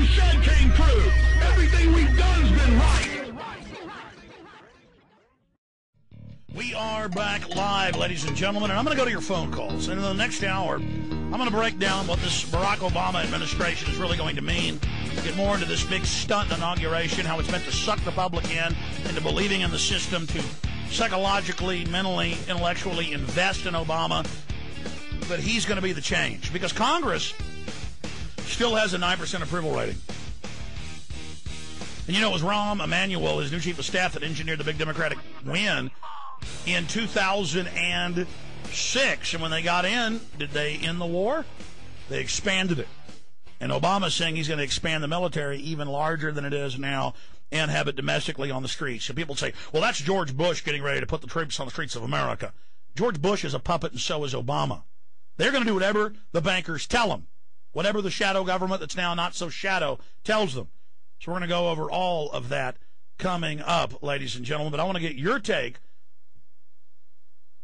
said came true. Everything we've done's been right. We are back live, ladies and gentlemen, and I'm going to go to your phone calls. And in the next hour, I'm going to break down what this Barack Obama administration is really going to mean. Get more into this big stunt inauguration, how it's meant to suck the public into believing in the system, to psychologically, mentally, intellectually invest in Obama. But he's going to be the change, because Congress still has a 9% approval rating. And you know, it was Rahm Emanuel, his new chief of staff, that engineered the big Democratic win in 2006. And when they got in, did they end the war? They expanded it. And Obama's saying he's going to expand the military even larger than it is now and have it domestically on the streets. So people say, well, that's George Bush getting ready to put the troops on the streets of America. George Bush is a puppet, and so is Obama. They're going to do whatever the bankers tell them, whatever the shadow government that's now not so shadow tells them. So we're going to go over all of that coming up, ladies and gentlemen. But I want to get your take,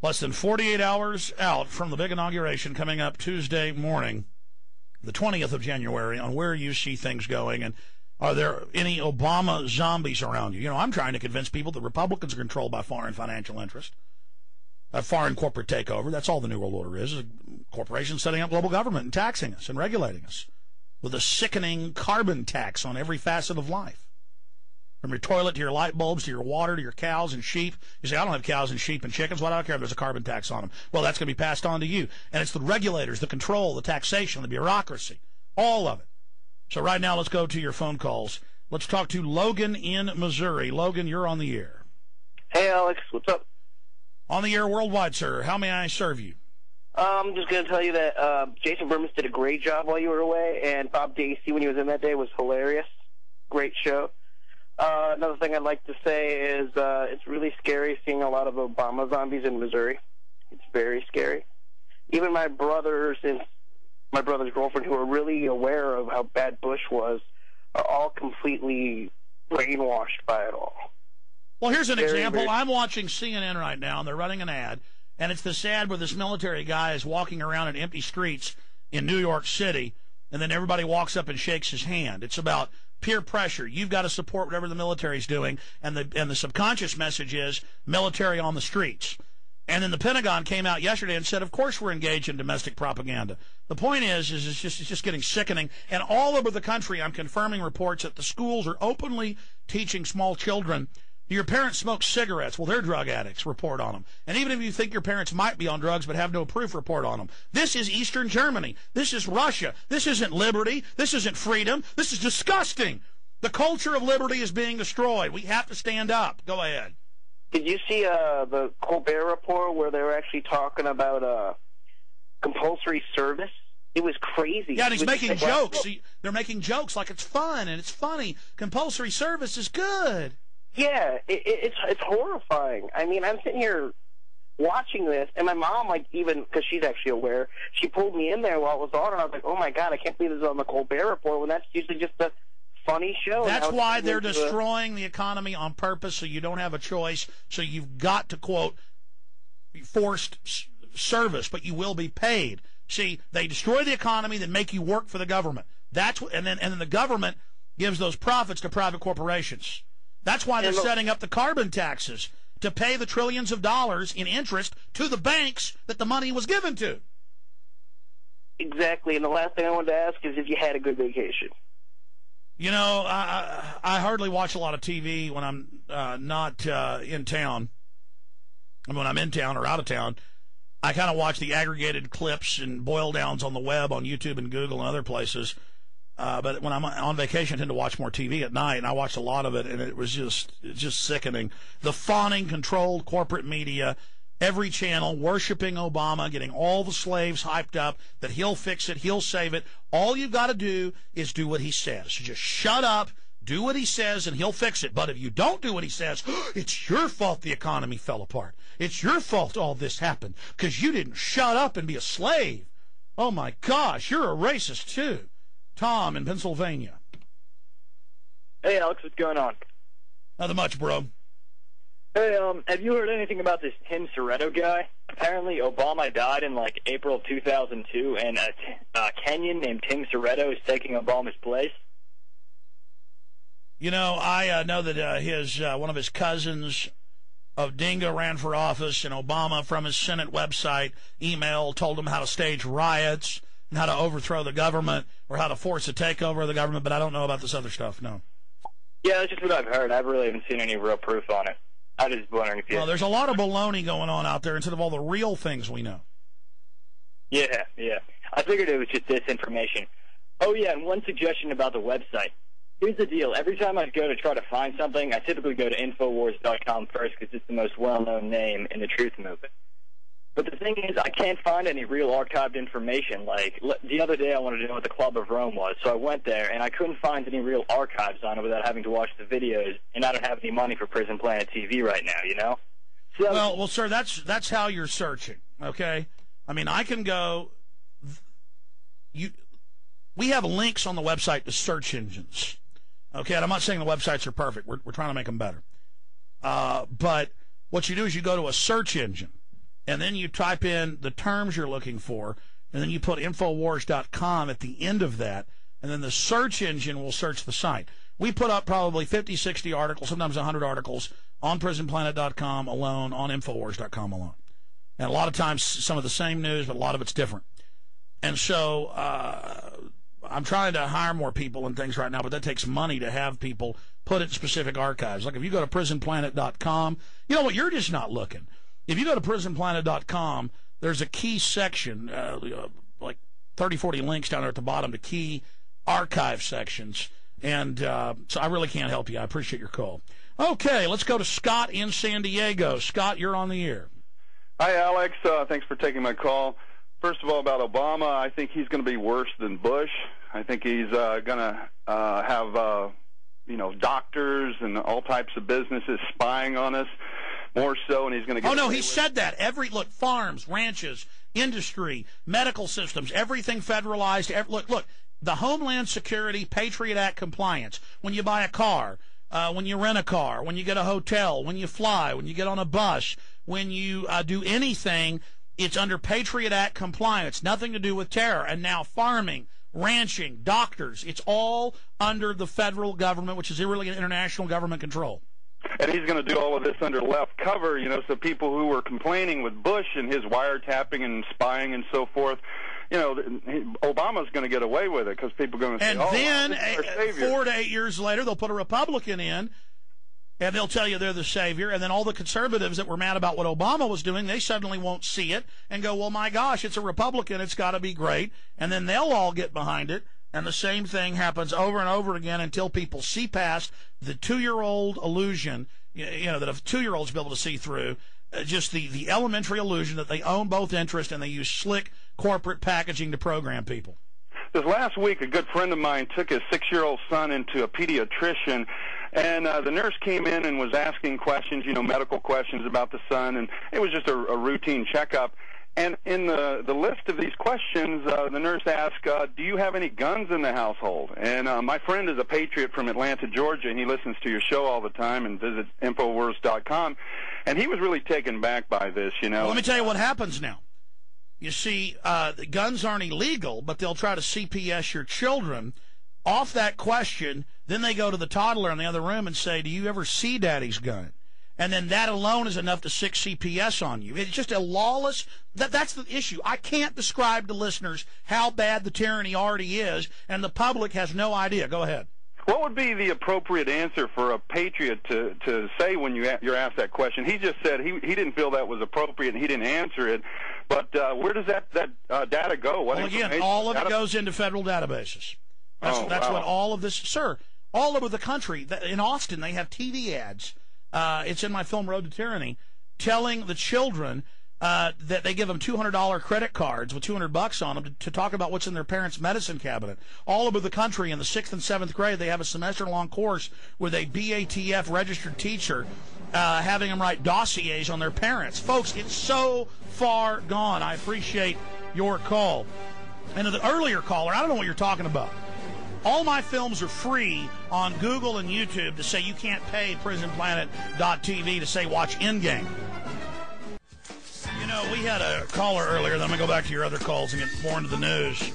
less than 48 hours out from the big inauguration coming up Tuesday morning, the 20th of January, on where you see things going. And are there any Obama zombies around you? You know, I'm trying to convince people that Republicans are controlled by foreign financial interest, a foreign corporate takeover. That's all the New World Order is corporations setting up global government and taxing us and regulating us with a sickening carbon tax on every facet of life. From your toilet to your light bulbs to your water to your cows and sheep. You say, I don't have cows and sheep and chickens. Why do I care if there's a carbon tax on them? Well, that's going to be passed on to you. And it's the regulators, the control, the taxation, the bureaucracy, all of it. So right now, let's go to your phone calls. Let's talk to Logan in Missouri. Logan, you're on the air. Hey, Alex. What's up? On the air worldwide, sir. How may I serve you? I'm just going to tell you that Jason Burmis did a great job while you were away, and Bob Dacey, when he was in that day, was hilarious. Great show. Another thing I'd like to say is it's really scary seeing a lot of Obama zombies in Missouri. It's very scary. Even my brothers and my brother's girlfriend, who are really aware of how bad Bush was, are all completely brainwashed by it all. Well, here's an example. I'm watching CNN right now, and they're running an ad, and it's this ad where this military guy is walking around in empty streets in New York City, and then everybody walks up and shakes his hand. It's about peer pressure. You've got to support whatever the military's doing, and the subconscious message is military on the streets. And then the Pentagon came out yesterday and said, of course we're engaged in domestic propaganda. The point is it's just getting sickening. And all over the country, I'm confirming reports that the schools are openly teaching small children, your parents smoke cigarettes. Well, they're drug addicts. Report on them. And even if you think your parents might be on drugs but have no proof, report on them. This is Eastern Germany. This is Russia. This isn't liberty. This isn't freedom. This is disgusting. The culture of liberty is being destroyed. We have to stand up. Go ahead. Did you see the Colbert Report where they were actually talking about compulsory service? It was crazy. Yeah, and he's making jokes. They're making jokes like it's fun and it's funny. Compulsory service is good. Yeah, it's horrifying. I mean, I'm sitting here watching this, and my mom, like, even, because she's actually aware, she pulled me in there while it was on, and I was like, oh my God, I can't believe this is on the Colbert Report, when that's usually just a funny show. That's why they're destroying the economy on purpose, so you don't have a choice, so you've got to, quote, forced service, but you will be paid. See, they destroy the economy, then make you work for the government. That's what, and then the government gives those profits to private corporations. That's why they're setting up the carbon taxes, to pay the trillions of dollars in interest to the banks that the money was given to. Exactly, and the last thing I wanted to ask is if you had a good vacation. You know, I hardly watch a lot of TV when I'm not in town. And when I'm in town or out of town, I kind of watch the aggregated clips and boil downs on the web, on YouTube and Google and other places. But when I'm on vacation, I tend to watch more TV at night, and I watched a lot of it, and it was just sickening. The fawning, controlled corporate media, every channel worshiping Obama, getting all the slaves hyped up that he'll fix it, he'll save it. All you've got to do is do what he says. Just shut up, do what he says, and he'll fix it. But if you don't do what he says, it's your fault the economy fell apart. It's your fault all this happened because you didn't shut up and be a slave. Oh, my gosh, you're a racist, too. Tom in Pennsylvania. Hey, Alex, what's going on? Nothing much, bro. Hey, have you heard anything about this Tim Soretto guy? Apparently, Obama died in, like, April of 2002, and a Kenyan named Tim Soretto is taking Obama's place. You know, I know that his one of his cousins of Dinga ran for office, and Obama, from his Senate website, email told him how to stage riots and how to overthrow the government or how to force a takeover of the government, but I don't know about this other stuff, no. Yeah, that's just what I've heard. I really haven't seen any real proof on it. I was just wondering if you... Well, there's a lot of baloney going on out there instead of all the real things we know. Yeah. I figured it was just disinformation. Oh, yeah, and one suggestion about the website. Here's the deal. Every time I go to try to find something, I typically go to Infowars.com first because it's the most well-known name in the truth movement. But the thing is, I can't find any real archived information. Like, the other day I wanted to know what the Club of Rome was, so I went there, and I couldn't find any real archives on it without having to watch the videos, and I don't have any money for Prison Planet TV right now, you know? So, well, sir, that's how you're searching, okay? I mean, I can go... We have links on the website to search engines. Okay, and I'm not saying the websites are perfect. We're trying to make them better. But what you do is you go to a search engine, and then you type in the terms you're looking for, and then you put Infowars.com at the end of that, and then the search engine will search the site. We put up probably 50, 60 articles, sometimes 100 articles, on PrisonPlanet.com alone, on Infowars.com alone. And a lot of times some of the same news, but a lot of it's different. And so... I'm trying to hire more people and things right now, but that takes money to have people put it in specific archives. Like if you go to prisonplanet.com, you know what? You're just not looking. If you go to prisonplanet.com, there's a key section, like 30, 40 links down there at the bottom to key archive sections. And so I really can't help you. I appreciate your call. Okay, let's go to Scott in San Diego. Scott, you're on the air. Hi, Alex. Thanks for taking my call. First of all, about Obama, I think he's going to be worse than Bush. I think he's going to have, doctors and all types of businesses spying on us more so, and he's going to get... Oh, no, he said that. Look, farms, ranches, industry, medical systems, everything federalized. Look, the Homeland Security Patriot Act compliance, when you buy a car, when you rent a car, when you get a hotel, when you fly, when you get on a bus, when you do anything... It's under Patriot Act compliance, nothing to do with terror. And now farming, ranching, doctors, it's all under the federal government, which is really international government control. And he's going to do all of this under left cover, so people who were complaining with Bush and his wiretapping and spying and so forth, Obama's going to get away with it because people are going to say, and then 4 to 8 years later, they'll put a Republican in, and they'll tell you they're the savior, and then all the conservatives that were mad about what Obama was doing, they suddenly won't see it and go, well, my gosh, it's a Republican, it's got to be great, and then they'll all get behind it, and the same thing happens over and over again until people see past the 2-year-old illusion, that a 2-year-old's be able to see through, just the elementary illusion that they own both interests and they use slick corporate packaging to program people. This last week, a good friend of mine took his 6-year-old son into a pediatrician, and the nurse came in and was asking questions, medical questions about the son, and it was just a routine checkup. And in the list of these questions, the nurse asked, do you have any guns in the household? And my friend is a patriot from Atlanta, Georgia, and he listens to your show all the time and visits Infowars.com, and he was really taken back by this, Well, let me tell you what happens now. You see, the guns aren't illegal, but they'll try to CPS your children. Off that question, then they go to the toddler in the other room and say, do you ever see Daddy's gun? And then that alone is enough to sick CPS on you. It's just a lawless... That's the issue. I can't describe to listeners how bad the tyranny already is, and the public has no idea. Go ahead. What would be the appropriate answer for a patriot to say when you're asked that question? He just said he didn't feel that was appropriate and he didn't answer it. But where does that data go? Well, again, all of it goes into federal databases. That's what all of this... Sir, all over the country. In Austin, they have TV ads. It's in my film Road to Tyranny, telling the children that they give them $200 credit cards with $200 on them to talk about what's in their parents' medicine cabinet. All over the country, in the 6th and 7th grade, they have a semester-long course with a BATF registered teacher having them write dossiers on their parents. Folks, it's so far gone. I appreciate your call. And to the earlier caller, I don't know what you're talking about. All my films are free on Google and YouTube to say you can't pay PrisonPlanet.tv to say watch Endgame. We had a caller earlier, then I'm going to go back to your other calls and get more into the news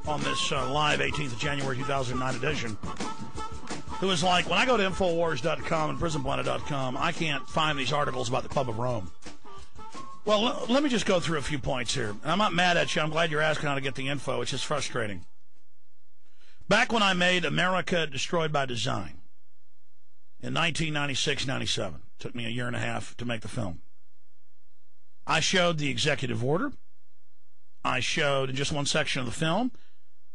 on this live 18th of January 2009 edition. It was like, when I go to Infowars.com and PrisonPlanet.com, I can't find these articles about the Club of Rome. Well, let me just go through a few points here. And I'm not mad at you. I'm glad you're asking how to get the info. It's just frustrating. Back when I made America Destroyed by Design in 1996-97, took me a year and a half to make the film, I showed the executive order. I showed in just one section of the film,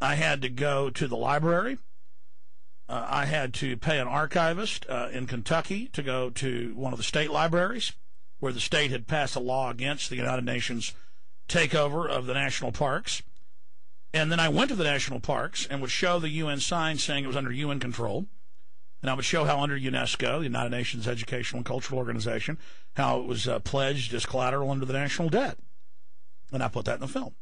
I had to go to the library. I had to pay an archivist in Kentucky to go to one of the state libraries where the state had passed a law against the United Nations takeover of the national parks. And then I went to the national parks and would show the UN sign saying it was under UN control. And I would show how under UNESCO, the United Nations Educational and Cultural Organization, how it was pledged as collateral under the national debt. And I put that in the film.